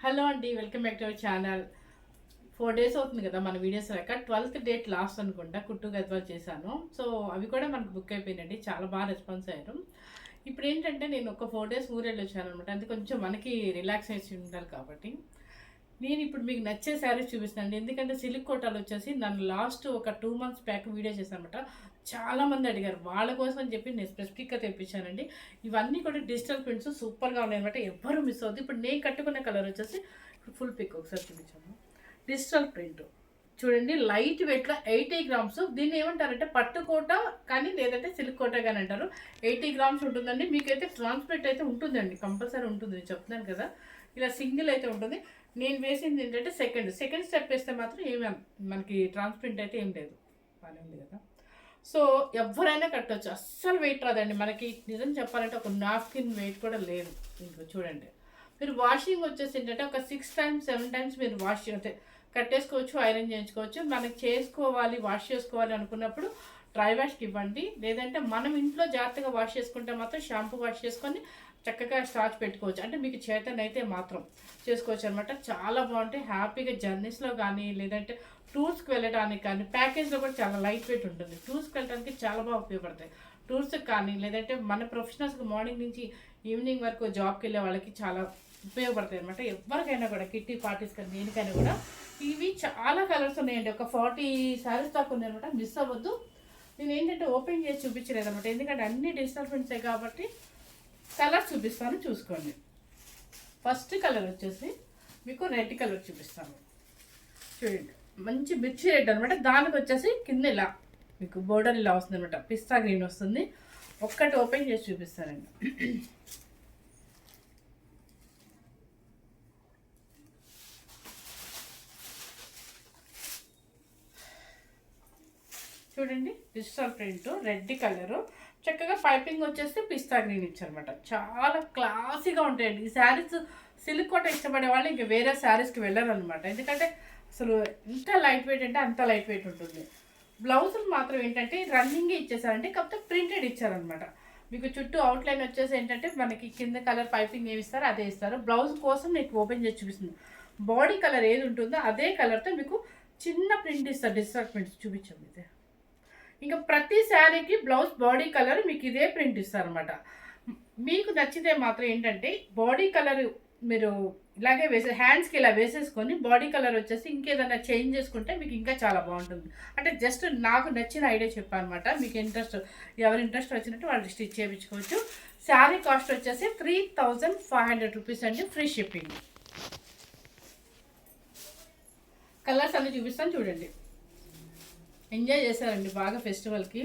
Hello అండి, welcome back to our channel. 4 days అవుతుంది కదా మన వీడియోస్ లేక. 12th డేట్ లాస్ట్ అనుకుంటా కుట్టు గద్వాలు చేశాను. సో అవి కూడా మనకు బుక్ అయిపోయినాయండి. చాలా బాగా రెస్పాన్స్ అయ్యారు. ఇప్పుడు ఏంటంటే నేను ఒక 4 days ఊరెళ్ళి వచ్చాను అనమాట. అది కొంచెం మనకి రిలాక్సేషన్ ఉండాలి కాబట్టి నేను ఇప్పుడు మీకు నచ్చే శారీస్ చూపిస్తాను. ఎందుకంటే సిల్క్ కోటాలు వచ్చేసి నన్ను లాస్ట్ ఒక 2 months బ్యాక్ వీడియో చేశాను అనమాట. చాలామంది అడిగారు, వాళ్ళ కోసం అని చెప్పి నేను స్పెసిఫిక్గా తెప్పించానండి. ఇవన్నీ కూడా డిజిటల్ ప్రింట్స్ సూపర్గా ఉన్నాయన్నమాట. ఎవ్వరూ మిస్ అవుతుంది. ఇప్పుడు నేను కట్టుకున్న కలర్ వచ్చేసి ఇప్పుడు ఫుల్ పిక్ ఒకసారి చూపించాను. డిజిటల్ ప్రింట్ చూడండి, లైట్ వెయిట్లో 80 grams. దీన్ని ఏమంటారంటే పట్టుకోట కానీ లేదంటే సిల్క్ కోట కానీ అంటారు. 80 grams ఉంటుందండి. మీకైతే ట్రాన్స్పరెంట్ అయితే ఉంటుందండి, కంపల్సరీ ఉంటుంది. నేను చెప్తున్నాను కదా, ఇలా సింగిల్ అయితే ఉంటుంది. నేను వేసింది ఏంటంటే సెకండ్ స్టెప్ వేస్తే మాత్రం ఏమి మనకి ట్రాన్స్పరెంట్ అయితే ఏం లేదు. బాగానే ఉంది కదా. సో ఎవరైనా కట్టవచ్చు, అస్సలు వెయిట్ రాదండి. మనకి నిజం చెప్పాలంటే ఒక నాప్కిన్ వెయిట్ కూడా లేదు. ఇంకో చూడండి, మీరు వాషింగ్ వచ్చేసి ఏంటంటే ఒక 6 times 7 times మీరు వాష్ అంటే కట్టేసుకోవచ్చు, ఐరన్ చేయించుకోవచ్చు. మనకి చేసుకోవాలి, వాష్ చేసుకోవాలి అనుకున్నప్పుడు డ్రై వాష్కి ఇవ్వండి. లేదంటే మనం ఇంట్లో జాగ్రత్తగా వాష్ చేసుకుంటే మాత్రం షాంపూ వాష్ చేసుకొని చక్కగా స్టార్చ్ పెట్టుకోవచ్చు. అంటే మీకు చేతనైతే మాత్రం చేసుకోవచ్చు అనమాట. చాలా బాగుంటాయి. హ్యాపీగా జర్నీస్లో కానీ లేదంటే టూర్స్కి వెళ్ళడానికి కానీ, ప్యాకేజ్లో కూడా చాలా లైట్ వెయిట్ ఉంటుంది. టూర్స్కి వెళ్ళడానికి చాలా బాగా ఉపయోగపడతాయి. టూర్స్కి కానీ లేదంటే మన ప్రొఫెషనల్స్కి మార్నింగ్ నుంచి ఈవినింగ్ వరకు జాబ్కి వెళ్ళే వాళ్ళకి చాలా ఉపయోగపడతాయి అనమాట. ఎవరికైనా కూడా కిట్టి పార్టీస్ కానీ దేనికైనా కూడా ఇవి చాలా కలర్స్ ఉన్నాయండి. ఒక 40 sarees దాకా ఉన్నాయన్నమాట. మిస్ అవ్వద్దు. నేను ఏంటంటే ఓపెన్ చేసి చూపించలేదు అనమాట, ఎందుకంటే అన్ని డిజిటల్ ప్రింట్సే కాబట్టి కలర్స్ చూపిస్తాను, చూసుకోండి. ఫస్ట్ కలర్ వచ్చేసి మీకు రెడ్ కలర్ చూపిస్తాను. చూడండి, మంచి మిర్చి రెడ్ అనమాట. దానికి వచ్చేసి కింద ఇలా మీకు బోర్డర్ ఇలా వస్తుంది అనమాట, పిస్తా గ్రీన్ వస్తుంది. ఒక్కటి ఓపెన్ చేసి చూపిస్తానండి. చూడండి, డిజిటల్ ప్రింట్ రెడ్ కలరు, చక్కగా పైపింగ్ వచ్చేసి పిస్తా గ్రీన్ ఇచ్చారనమాట. చాలా క్లాసీగా ఉంటాయండి ఈ శారీస్. సిల్క్ కోట ఇష్టపడే వాళ్ళు ఇంక వేరే శారీస్కి వెళ్ళరు అనమాట. ఎందుకంటే అసలు ఎంత లైట్ వెయిట్ అంటే అంత లైట్ వెయిట్ ఉంటుంది. బ్లౌజులు మాత్రం ఏంటంటే రన్నింగే ఇచ్చేసారంటే, కాకపోతే ప్రింటెడ్ ఇచ్చారనమాట. మీకు చుట్టూ అవుట్లైన్ వచ్చేసి ఏంటంటే మనకి కింద కలర్ పైపింగ్ ఏమి ఇస్తారో అదే ఇస్తారు. బ్లౌజ్ కోసం మీకు ఓపెన్ చేసి చూపిస్తుంది. బాడీ కలర్ ఏది ఉంటుందో అదే కలర్తో మీకు చిన్న ప్రింట్ ఇస్తారు. డిజిటల్ ప్రింట్స్ చూపించాము ఇదే. ఇంకా ప్రతి శారీకి బ్లౌజ్ బాడీ కలర్ మీకు ఇదే ప్రింట్ ఇస్తారనమాట. మీకు నచ్చితే మాత్రం ఏంటంటే బాడీ కలర్ మీరు ఇలాగే హ్యాండ్స్కి ఇలా వేసేసుకొని బాడీ కలర్ వచ్చేసి ఇంకేదైనా చేంజ్ చేసుకుంటే మీకు ఇంకా చాలా బాగుంటుంది. అంటే జస్ట్ నాకు నచ్చిన ఐడియా చెప్పాను అనమాట. మీకు ఎవరి ఇంట్రెస్ట్ వచ్చినట్టు వాళ్ళు స్టిచ్ చేయించుకోవచ్చు. శారీ కాస్ట్ వచ్చేసి 3500 rupees అండి, ఫ్రీ షిప్పింగ్. కలర్స్ అన్నీ చూపిస్తాను, చూడండి. ఎంజాయ్ చేశారండి బాగా ఫెస్టివల్కి.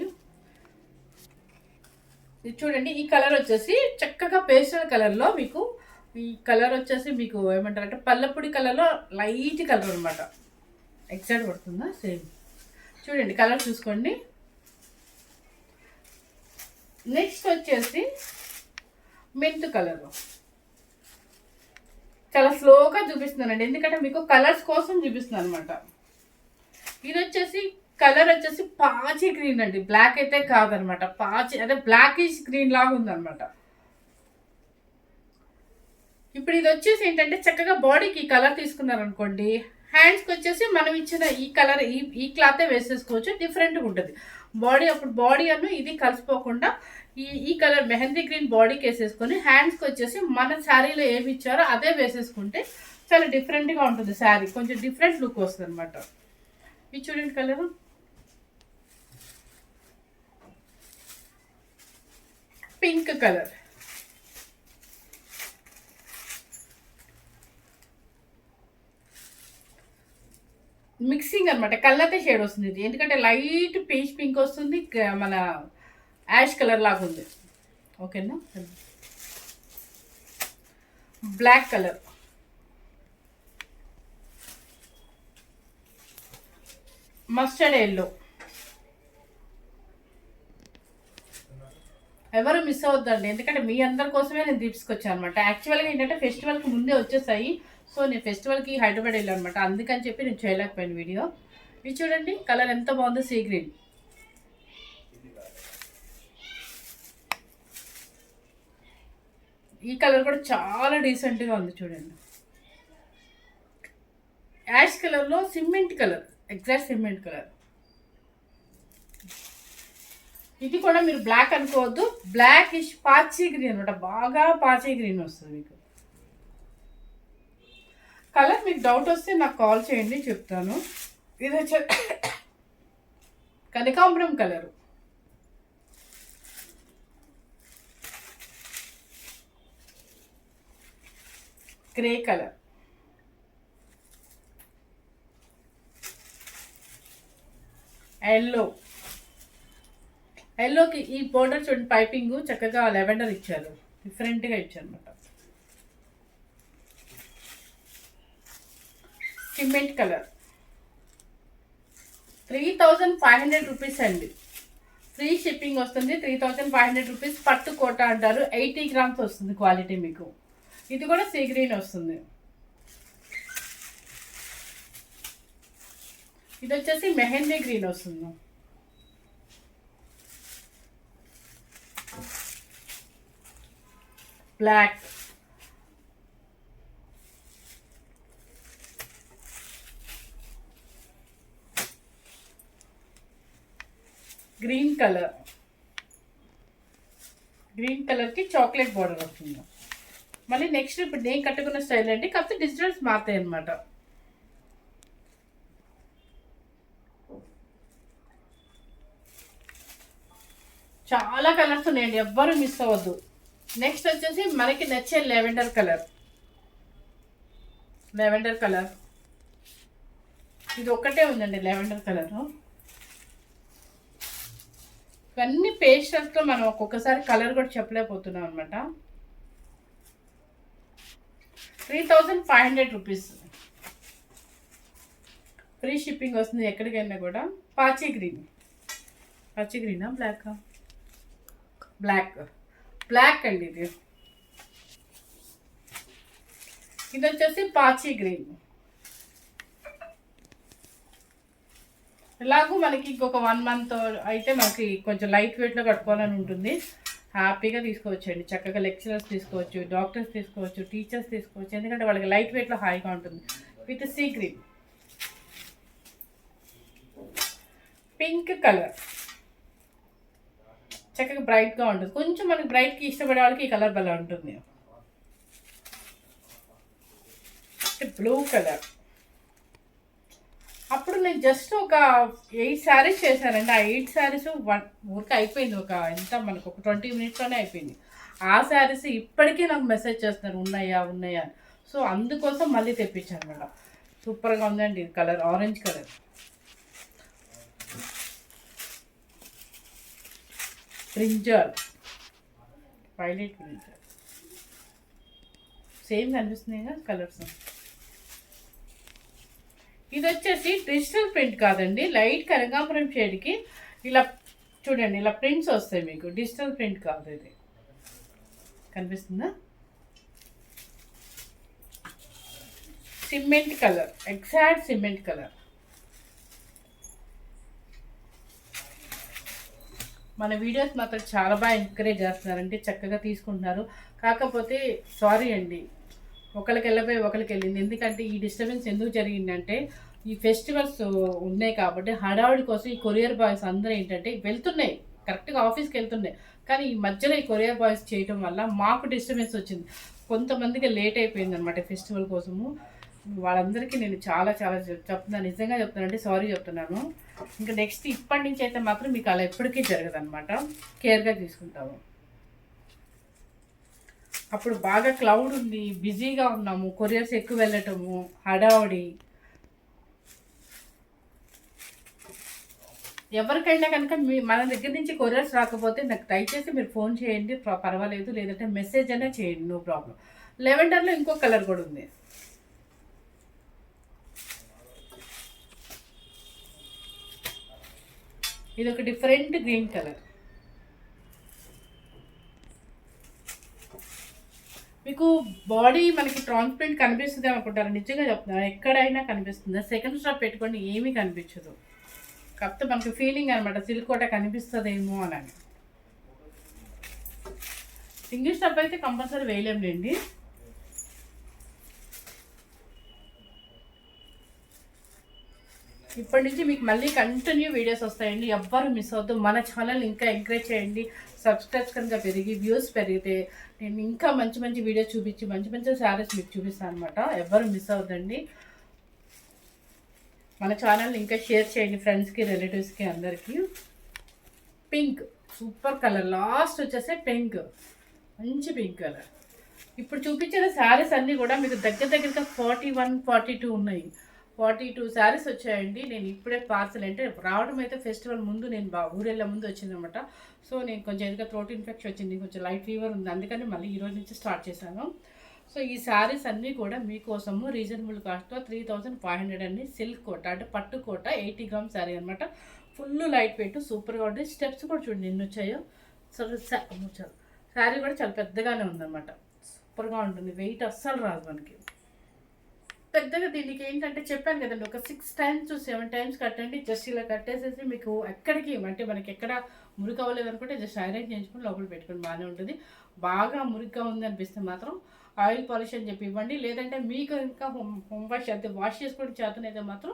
ఇది చూడండి, ఈ కలర్ వచ్చేసి చక్కగా పేస్టల్ కలర్లో మీకు, ఈ కలర్ వచ్చేసి మీకు ఏమంటారంటే పల్లపొడి కలర్లో లైట్ కలర్ అనమాట. ఎగ్జాక్ట్ పడుతుందా సేమ్. చూడండి కలర్ చూసుకోండి. నెక్స్ట్ వచ్చేసి మెంత్ కలర్. చాలా స్లోగా చూపిస్తున్నానండి, ఎందుకంటే మీకు కలర్స్ కోసం చూపిస్తున్నాను అనమాట. ఇది వచ్చేసి కలర్ వచ్చేసి పాచి గ్రీన్ అండి, బ్లాక్ అయితే కాదనమాట. పాచి అదే బ్లాకిష్ గ్రీన్ లాగా ఉందనమాట. ఇప్పుడు ఇది వచ్చేసి ఏంటంటే చక్కగా బాడీకి కలర్ తీసుకున్నారనుకోండి, హ్యాండ్స్కి వచ్చేసి మనం ఇచ్చిన ఈ కలర్ ఈ క్లాతే వేసేసుకోవచ్చు. డిఫరెంట్గా ఉంటుంది బాడీ. అప్పుడు బాడీ అನ್ನು ఇది కలిసిపోకుండా ఈ కలర్ మెహందీ గ్రీన్ బాడీకి వేసేసుకొని హ్యాండ్స్కి వచ్చేసి మన శారీలో ఏమి ఇచ్చారో అదే వేసేసుకుంటే చాలా డిఫరెంట్గా ఉంటుంది శారీ. కొంచెం డిఫరెంట్ లుక్ వస్తుంది అనమాట. ఇది చూడండి కలరు. Pink colour. మిక్సింగ్ అనమాట, కళ్ళతే షేడ్ వస్తుంది ఇది. ఎందుకంటే లైట్ పీచ్ పింక్ వస్తుంది, మన యాష్ కలర్ లాగా ఉంది. ఓకేనా. Black colour, mustard yellow. ఎవరు మిస్ అవద్దండి, ఎందుకంటే మీ అందరి కోసమే నేను తీసుకొచ్చాను అనమాట. యాక్చువల్గా ఏంటంటే ఫెస్టివల్కి ముందే వచ్చేసాయి. సో నేను ఫెస్టివల్కి హైదరాబాద్ వెళ్ళాను అనమాట, అందుకని చెప్పి నేను చేయలేకపోయాను వీడియో. ఇది చూడండి కలర్ ఎంత బాగుందో, సీ గ్రీన్. ఈ కలర్ కూడా చాలా డీసెంట్గా ఉంది చూడండి. యాష్ కలర్లో cement colour, exact cement colour. ఇది కూడా మీరు బ్లాక్ అనుకోవద్దు, బ్లాక్ ఇష్ పాచీ గ్రీన్ అనమాట, బాగా పాచీ గ్రీన్ వస్తుంది మీకు. కలర్ మీకు డౌట్ వస్తే నాకు కాల్ చేయండి, చెప్తాను. ఇది వచ్చే కనకాంబరం కలరు, గ్రే కలర్, ఎల్లో. ఎల్లోకి ఈ బోర్డర్ చూడండి, పైపింగ్ చక్కగా లెవెండర్ ఇచ్చారు, డిఫరెంట్గా ఇచ్చారు అనమాట. సిమెంట్ కలర్ 3500 రూపీస్ అండి. ఫ్రీ షిప్పింగ్ వస్తుంది, 3500 రూపీస్. పట్టు కోట అంటారు, 80 గ్రామ్స్ వస్తుంది క్వాలిటీ మీకు. ఇది కూడా సీ గ్రీన్ వస్తుంది. ఇది వచ్చేసి మెహందీ గ్రీన్ వస్తుంది. బ్లాక్, గ్రీన్ కలర్, గ్రీన్ కలర్కి చాక్లెట్ బార్డర్ వస్తుంది. మళ్ళీ నెక్స్ట్ ఇప్పుడు నేను కట్టుకున్న స్టైల్ అండి, కాకపోతే డిజిటల్స్ మారుతాయి అన్నమాట. చాలా కలర్స్ ఉన్నాయండి, ఎవ్వరు మిస్ అవ్వద్దు. నెక్స్ట్ వచ్చేసి మనకి నచ్చే లెవెండర్ కలర్. లెవెండర్ కలర్ ఇది ఒక్కటే ఉందండి, లెవెండర్ కలరు. ఇవన్నీ పేస్టల్స్లో మనం ఒక్కొక్కసారి కలర్ కూడా చెప్పలేకపోతున్నాం అనమాట. 3500 రూపీస్. ఫ్రీ షిప్పింగ్ వస్తుంది ఎక్కడికైనా కూడా. పాచీ గ్రీన్, పాచీ గ్రీనా బ్లాకా? బ్లాక్, బ్లాక్ అండి ఇది. ఇది వచ్చేసి పాచీ గ్రీన్. ఇలాగూ మనకి ఇంకొక 1 మంత్ అయితే మనకి కొంచెం లైట్ వెయిట్లో కట్టుకోవాలని ఉంటుంది. హ్యాపీగా తీసుకోవచ్చండి, చక్కగా లెక్చరర్స్ తీసుకోవచ్చు, డాక్టర్స్ తీసుకోవచ్చు, టీచర్స్ తీసుకోవచ్చు, ఎందుకంటే వాళ్ళకి లైట్ వెయిట్లో హాయిగా ఉంటుంది. With sea green. Pink colour చక్కగా బ్రైట్గా ఉంటుంది, కొంచెం మనకి బ్రైట్కి ఇష్టపడే వాళ్ళకి ఈ కలర్ భలే ఉంటుంది. Blue colour. అప్పుడు నేను జస్ట్ ఒక 8 శారీస్ చేశానండి. ఆ 8 శారీస్ ఊరికి అయిపోయింది, ఒక ఎంత మనకు ఒక 20 మినిట్స్లోనే అయిపోయింది. ఆ శారీస్ ఇప్పటికీ నాకు మెసేజ్ చేస్తున్నారు, ఉన్నాయా ఉన్నాయా. సో అందుకోసం మళ్ళీ తెప్పించాను మేడం. సూపర్గా ఉందండి ఇది colour, orange colour. Brinjal, violet brinjal. Same కనిపిస్తున్నాయి కదా కలర్స్. ఇది వచ్చేసి డిజిటల్ ప్రింట్ కాదండి, లైట్ కనకాంబరం షేడ్కి ఇలా చూడండి, ఇలా ప్రింట్స్ వస్తాయి మీకు. డిజిటల్ ప్రింట్ కాదు ఇది, కనిపిస్తుందా? Cement colour, exact cement colour. మన వీడియోస్ మాత్రం చాలా బాగా ఎంకరేజ్ చేస్తున్నారంటే, చక్కగా తీసుకుంటున్నారు. కాకపోతే సారీ అండి, ఒకరికి వెళ్ళిపోయి ఒకరికి వెళ్ళింది. ఎందుకంటే ఈ డిస్టర్బెన్స్ ఎందుకు జరిగిందంటే, ఈ ఫెస్టివల్స్ ఉన్నాయి కాబట్టి హడావుడి కోసం ఈ కొరియర్ బాయ్స్ అందరూ ఏంటంటే వెళ్తున్నాయి, కరెక్ట్గా ఆఫీస్కి వెళ్తున్నాయి. కానీ ఈ మధ్యలో ఈ కొరియర్ బాయ్స్ చేయటం వల్ల మాకు డిస్టర్బెన్స్ వచ్చింది. కొంతమందికి లేట్ అయిపోయింది అనమాట ఫెస్టివల్ కోసము. వాళ్ళందరికీ నేను చాలా చాలా చెప్తున్నాను, నిజంగా చెప్తున్నానంటే సారీ చెప్తున్నాను. ఇంకా నెక్స్ట్ ఇప్పటి నుంచి అయితే మాత్రం మీకు అలా ఎప్పటికీ జరగదు అనమాట, కేర్గా తీసుకుంటాము. అప్పుడు బాగా క్లౌడ్ ఉంది, బిజీగా ఉన్నాము, కొరియర్స్ ఎక్కువ వెళ్ళటము, హడావుడి. ఎవరికైనా కనుక మన దగ్గర నుంచి కొరియర్స్ రాకపోతే నాకు దయచేసి మీరు ఫోన్ చేయండి, పర్వాలేదు, లేదంటే మెసేజ్ అయినా చేయండి, నో ప్రాబ్లం. లెవెండర్లో ఇంకో కలర్ కూడా ఉంది. ఇది ఒక డిఫరెంట్ గ్రీన్ కలర్. మీకు బాడీ మనకి ట్రాన్స్పరెంట్ కనిపిస్తుంది అనుకుంటారు, నిజంగా చెప్తున్నాను, ఎక్కడైనా కనిపిస్తుంది. సెకండ్ స్టాప్ పెట్టుకోండి ఏమీ కనిపించదు, కాకపోతే మనకి ఫీలింగ్ అనమాట సిల్క్ కోట కనిపిస్తుందేమో అని. సింగిల్ స్టెప్ అయితే కంపల్సరీ వేయలేండి. ఇప్పటి నుంచి మీకు మళ్ళీ కంటిన్యూ వీడియోస్ వస్తాయండి. ఎవ్వరు మిస్ అవ్వద్దు. మన ఛానల్ ఇంకా ఎంకరేజ్ చేయండి. సబ్స్క్రైబ్స్ కనుక పెరిగి వ్యూస్ పెరిగితే నేను ఇంకా మంచి మంచి వీడియోస్ చూపించి మంచి మంచి శారీస్ మీకు చూపిస్తాను అనమాట. ఎవ్వరు మిస్ అవ్వద్దండి. మన ఛానల్ ఇంకా షేర్ చేయండి ఫ్రెండ్స్కి, రిలేటివ్స్కి, అందరికీ. పింక్ సూపర్ కలర్, లాస్ట్ వచ్చేసి పింక్, మంచి పింక్ కలర్. ఇప్పుడు చూపించిన శారీస్ అన్నీ కూడా మీకు దగ్గరగా 41, 42 ఉన్నాయి. 42 శారీస్ వచ్చాయండి. నేను ఇప్పుడే పార్సల్ అంటే రావడం అయితే ఫెస్టివల్ ముందు, నేను ఊరెళ్ళే ముందు వచ్చిందనమాట. సో నేను కొంచెం ఎందుకు థ్రోట్ ఇన్ఫెక్షన్ వచ్చింది, కొంచెం లైట్ ఫీవర్ ఉంది, అందుకని మళ్ళీ ఈరోజు నుంచి స్టార్ట్ చేశాను. సో ఈ శారీస్ అన్నీ కూడా మీకోసము రీజనబుల్ కాస్ట్తో 3500 అండి. సిల్క్ కోట అంటే పట్టు కోట 80 గ్రామ్ శారీ అనమాట. ఫుల్ లైట్ వెయిట్, సూపర్గా ఉంటుంది. స్టెప్స్ కూడా చూడండి ఎన్ని వచ్చాయో. శారీ కూడా చాలా పెద్దగానే ఉందన్నమాట. సూపర్గా ఉంటుంది, వెయిట్ అస్సలు రాదు మనకి. పెద్దగా దీనికి ఏంటంటే చెప్పాను కదండి, ఒక 6 times to 7 times కట్టండి. జస్ట్ ఇలా కట్టేసేసి మీకు ఎక్కడికి అంటే మనకి ఎక్కడ మురికి అవ్వలేదు అనుకుంటే జస్ట్ ఐరన్ చేయించుకొని లోపల పెట్టుకొని బాగానే ఉంటుంది. బాగా మురిగ్గా ఉంది అనిపిస్తే మాత్రం ఆయిల్ పాలిష్ అని చెప్పి ఇవ్వండి. లేదంటే మీకు ఇంకా హోమ్ వాష్ అయితే వాష్ చేసుకోవడం చేతనైతే మాత్రం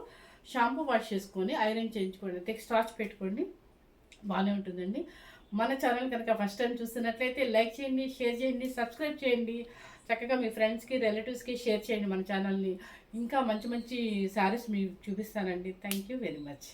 షాంపూ వాష్ చేసుకొని ఐరన్ చేయించుకోండి, అయితే స్టార్చ్ పెట్టుకోండి, బాగానే ఉంటుందండి. మన ఛానల్ కనుక ఫస్ట్ టైం చూస్తున్నట్లయితే లైక్ చేయండి, షేర్ చేయండి, సబ్స్క్రైబ్ చేయండి. చక్కగా మీ ఫ్రెండ్స్కి, రిలేటివ్స్కి షేర్ చేయండి మన ఛానల్ని. ఇంకా మంచి మంచి శారీస్ మీకు చూపిస్తానండి. Thank you very much.